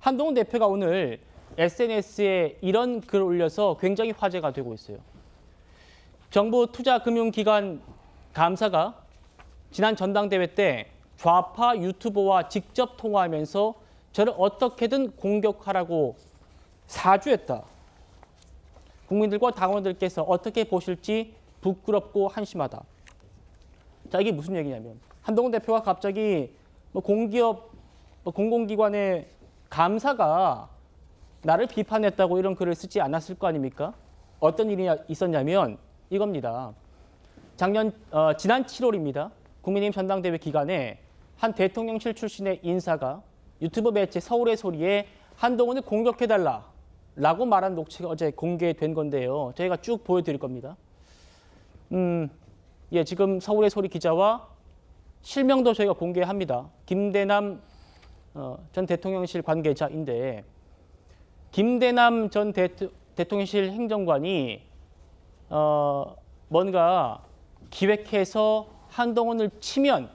한동훈 대표가 오늘 SNS에 이런 글을 올려서 굉장히 화제가 되고 있어요. 정부 투자금융기관 감사가 지난 전당대회 때 좌파 유튜버와 직접 통화하면서 저를 어떻게든 공격하라고 사주했다. 국민들과 당원들께서 어떻게 보실지 부끄럽고 한심하다. 자, 이게 무슨 얘기냐면 한동훈 대표가 갑자기 공기업, 공공기관의 감사가 나를 비판했다고 이런 글을 쓰지 않았을 거 아닙니까? 어떤 일이 있었냐면 이겁니다. 지난 7월입니다. 국민의힘 전당대회 기간에 한 대통령실 출신의 인사가 유튜브 매체 서울의 소리에 한동훈을 공격해달라라고 말한 녹취가 어제 공개된 건데요. 저희가 쭉 보여드릴 겁니다. 예, 지금 서울의 소리 기자와 실명도 저희가 공개합니다. 김대남 전 대통령실 관계자인데 김대남 전 대통령실 행정관이 뭔가 기획해서 한동훈을 치면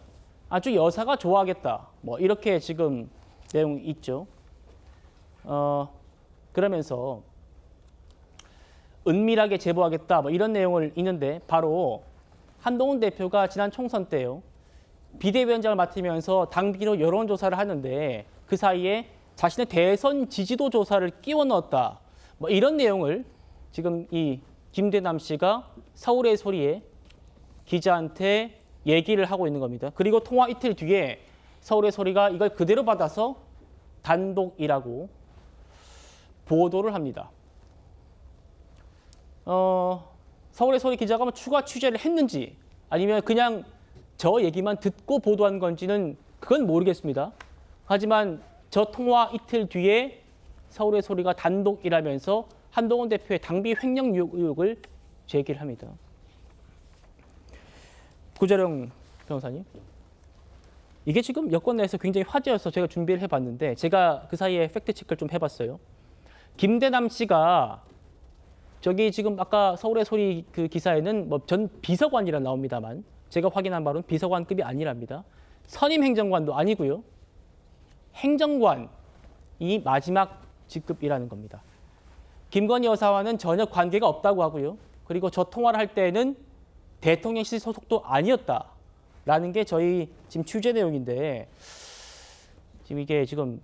아주 여사가 좋아하겠다. 뭐 이렇게 지금 내용이 있죠. 그러면서 은밀하게 제보하겠다. 뭐 이런 내용을 있는데 바로 한동훈 대표가 지난 총선 때요. 비대위원장을 맡으면서 당비로 여론조사를 하는데 그 사이에 자신의 대선 지지도 조사를 끼워 넣었다. 뭐 이런 내용을 지금 이 김대남 씨가 서울의 소리에 기자한테 얘기를 하고 있는 겁니다. 그리고 통화 이틀 뒤에 서울의 소리가 이걸 그대로 받아서 단독이라고 보도를 합니다. 서울의 소리 기자가 뭐 추가 취재를 했는지 아니면 그냥 저 얘기만 듣고 보도한 건지는 그건 모르겠습니다. 하지만 저 통화 이틀 뒤에 서울의 소리가 단독이라면서 한동훈 대표의 당비 횡령 의혹을 제기를 합니다. 구자령 변호사님, 이게 지금 여권 내에서 굉장히 화제여서 제가 준비를 해봤는데 제가 그 사이에 팩트 체크를 좀 해봤어요. 김대남 씨가 저기 지금 아까 서울의 소리 그 기사에는 뭐 전 비서관이라 나옵니다만 제가 확인한 바로는 비서관급이 아니랍니다. 선임 행정관도 아니고요. 행정관이 마지막 직급이라는 겁니다. 김건희 여사와는 전혀 관계가 없다고 하고요. 그리고 저 통화를 할 때는 대통령실 소속도 아니었다라는 게 저희 지금 취재 내용인데 지금 이게 지금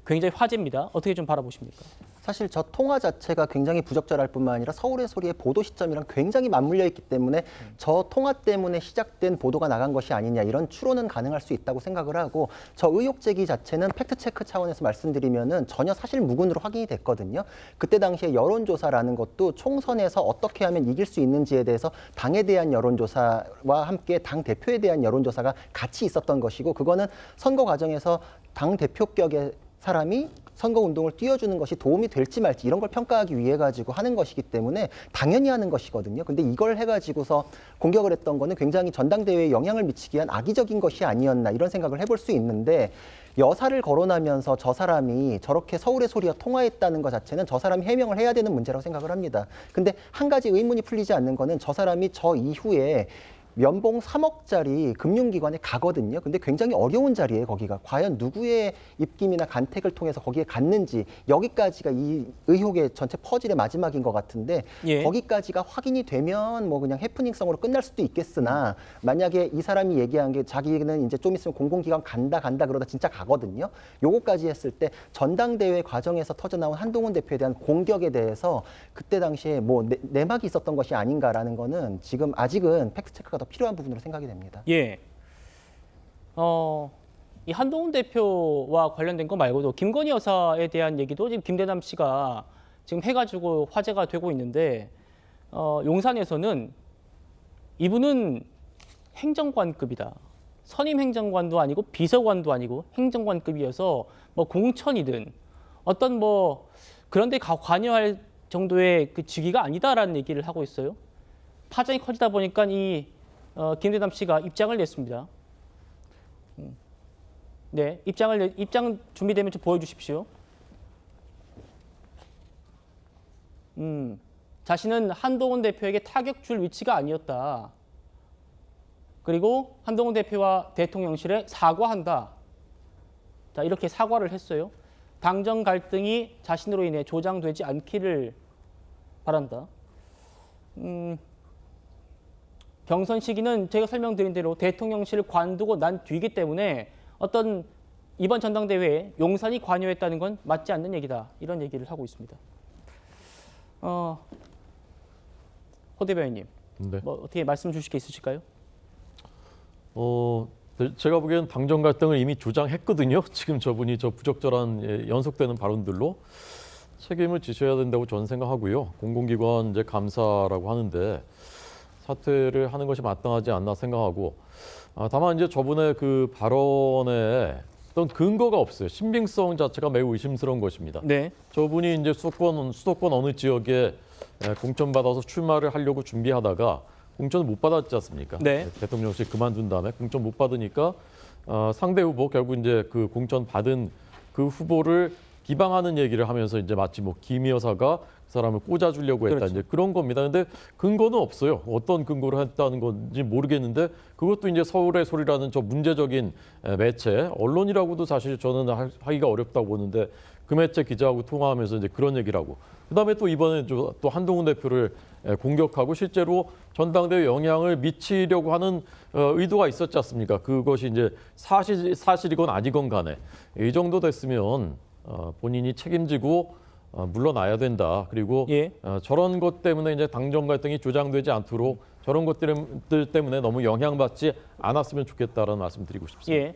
굉장히 화제입니다. 어떻게 좀 바라보십니까? 사실 저 통화 자체가 굉장히 부적절할 뿐만 아니라 서울의 소리의 보도 시점이랑 굉장히 맞물려 있기 때문에 저 통화 때문에 시작된 보도가 나간 것이 아니냐 이런 추론은 가능할 수 있다고 생각을 하고 저 의혹 제기 자체는 팩트 체크 차원에서 말씀드리면은 전혀 사실 무근으로 확인이 됐거든요. 그때 당시에 여론조사라는 것도 총선에서 어떻게 하면 이길 수 있는지에 대해서 당에 대한 여론조사와 함께 당 대표에 대한 여론조사가 같이 있었던 것이고 그거는 선거 과정에서 당 대표격의 사람이 선거운동을 띄워주는 것이 도움이 될지 말지 이런 걸 평가하기 위해 가지고 하는 것이기 때문에 당연히 하는 것이거든요. 근데 이걸 해가지고서 공격을 했던 거는 굉장히 전당대회에 영향을 미치기 위한 악의적인 것이 아니었나 이런 생각을 해볼 수 있는데 여사를 거론하면서 저 사람이 저렇게 서울의 소리와 통화했다는 것 자체는 저 사람이 해명을 해야 되는 문제라고 생각을 합니다. 근데 한 가지 의문이 풀리지 않는 거는 저 사람이 저 이후에 연봉 3억짜리 금융기관에 가거든요. 근데 굉장히 어려운 자리에 거기가 과연 누구의 입김이나 간택을 통해서 거기에 갔는지 여기까지가 이 의혹의 전체 퍼즐의 마지막인 것 같은데 예. 거기까지가 확인이 되면 뭐 그냥 해프닝성으로 끝날 수도 있겠으나 만약에 이 사람이 얘기한 게 자기는 이제 좀 있으면 공공기관 간다 그러다 진짜 가거든요. 요거까지 했을 때 전당대회 과정에서 터져나온 한동훈 대표에 대한 공격에 대해서 그때 당시에 뭐 내막이 있었던 것이 아닌가라는 거는 지금 아직은 팩트체크가 더 필요한 부분으로 생각이 됩니다. 예. 이 한동훈 대표와 관련된 거 말고도 김건희 여사에 대한 얘기도 지금 김대남 씨가 지금 해가지고 화제가 되고 있는데 용산에서는 이분은 행정관급이다. 선임 행정관도 아니고 비서관도 아니고 행정관급이어서 뭐 공천이든 어떤 뭐 그런 데 관여할 정도의 그 직위가 아니다라는 얘기를 하고 있어요. 파장이 커지다 보니까 이 김대남 씨가 입장을 냈습니다. 네, 입장 준비되면 좀 보여주십시오. 자신은 한동훈 대표에게 타격 줄 위치가 아니었다. 그리고 한동훈 대표와 대통령실에 사과한다. 자, 이렇게 사과를 했어요. 당정 갈등이 자신으로 인해 조장되지 않기를 바란다. 경선 시기는 제가 설명드린 대로 대통령실을 관두고 난 뒤이기 때문에 어떤 이번 전당대회에 용산이 관여했다는 건 맞지 않는 얘기다. 이런 얘기를 하고 있습니다. 허 대변인님, 네. 뭐 어떻게 말씀 주실 게 있으실까요? 제가 보기엔 당정 갈등을 이미 조장했거든요. 지금 저분이 저 부적절한 연속되는 발언들로 책임을 지셔야 된다고 저는 생각하고요. 공공기관 이제 감사라고 하는데 사퇴를 하는 것이 마땅하지 않나 생각하고, 다만 이제 저분의 그 발언에 어떤 근거가 없어요. 신빙성 자체가 매우 의심스러운 것입니다. 네. 저분이 이제 수도권 어느 지역에 공천 받아서 출마를 하려고 준비하다가 공천을 못 받았지 않습니까? 네. 대통령실 그만둔 다음에 공천 못 받으니까 상대 후보 결국 이제 그 공천 받은 그 후보를 기방하는 얘기를 하면서 이제 마치 뭐 김 여사가 그 사람을 꽂아주려고 했다 그렇죠. 이제 그런 겁니다. 근데 근거는 없어요. 어떤 근거로 했다는 건지 모르겠는데 그것도 이제 서울의 소리라는 저 문제적인 매체 언론이라고도 사실 저는 하기가 어렵다고 보는데 그 매체 기자하고 통화하면서 이제 그런 얘기를 하고 그다음에 또 이번에 또 한동훈 대표를 공격하고 실제로 전당대회 영향을 미치려고 하는 의도가 있었지 않습니까? 그것이 이제 사실이건 아니건 간에 이 정도 됐으면 본인이 책임지고 물러나야 된다. 그리고 예. 저런 것 때문에 이제 당정 갈등이 조장되지 않도록 저런 것들 때문에 너무 영향받지 않았으면 좋겠다라는 말씀 드리고 싶습니다. 예.